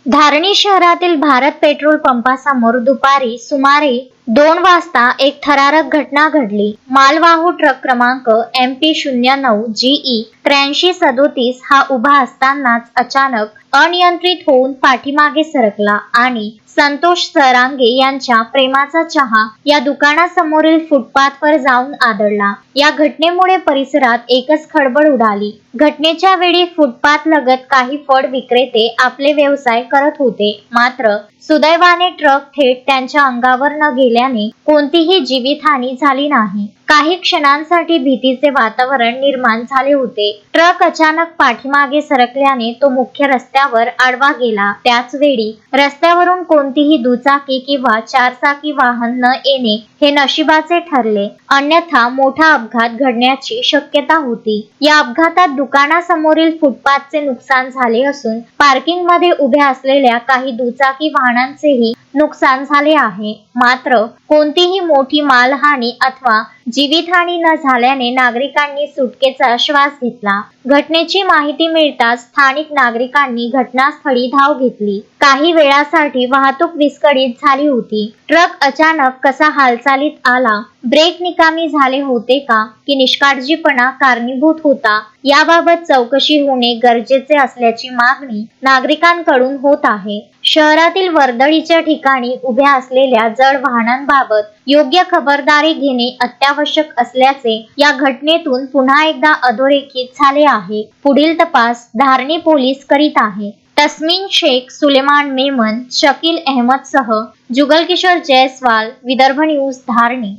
धारणी शहरातील भारत पेट्रोल पंपासमोर दुपारी सुमारे 2 वाजता एक थरारक घटना घडली। मालवाहू ट्रक क्रमांक MP09 GE 8337 हा उभा असतानाच अचानक अनियंत्रित होऊन पाठीमागे सरकला आणि संतोष सरांगे यांच्या प्रेमाचा चहा या दुकानासमोरील फुटपाथवर जाऊन आदळला। या घटनेमुळे परिसरात एकच खळबळ उडाली। घटनेच्या वेळी फुटपाथ लगत काही फळ विक्रेते आपले व्यवसाय करत होते, मात्र सुदैवाने ट्रक थेट त्यांच्या अंगावर न गेल्याने कोणतीही जीवितहानी झाली नाही। काही क्षणांसाठी भीतीचे वातावरण निर्माण झाले होते। ट्रक अचानक पाठीमागे सरकल्याने तो मुख्य रस्त्यावर आडवा गेला। त्याच वेळी रस्त्यावरून कोणतीही दुचाकी किंवा चारचाकी वाहन न येणे हे नशिबाचे ठरले, अन्यथा मोठा अपघात घडण्याची शक्यता होती। या अपघातात दुकानासमोरील फुटपाथचे नुकसान झाले असून पार्किंगमध्ये उभ्या असलेल्या काही दुचाकी वाहनांचेही नुकसान झाले आहे, मात्र कोणतीही मोठी मालहानी अथवा जीवितहानी न झाल्याने नागरिकांनी सुटकेचा श्वास घेतला। घटनेची माहिती मिळताच स्थानिक नागरिकांनी घटनास्थळी धाव घेतली। काही वेळासाठी वाहतूक विस्कळीत झाली होती। ट्रक अचानक कसा हालचालीत आला, ब्रेक निकामी झाले होते का की निष्काळजीपणा कारणीभूत होता, याबाबत चौकशी होणे गरजेचे असल्याची मागणी नागरिकांकडून होत आहे। शहरातील वर्दळीच्या ठिकाणी उभ्या असलेल्या जड वाहनांबाबत योग्य खबरदारी घेणे अत्यावश्यक असल्याचे या घटनेतून पुन्हा एकदा अधोरेखित झाले आहे। पुढील तपास धारणी पोलीस करीत आहे। तस्मीन शेख, सुलेमान मेमन, शकील अहमद सह जुगल किशोर जयस्वाल, विदर्भ न्यूज, धारणी।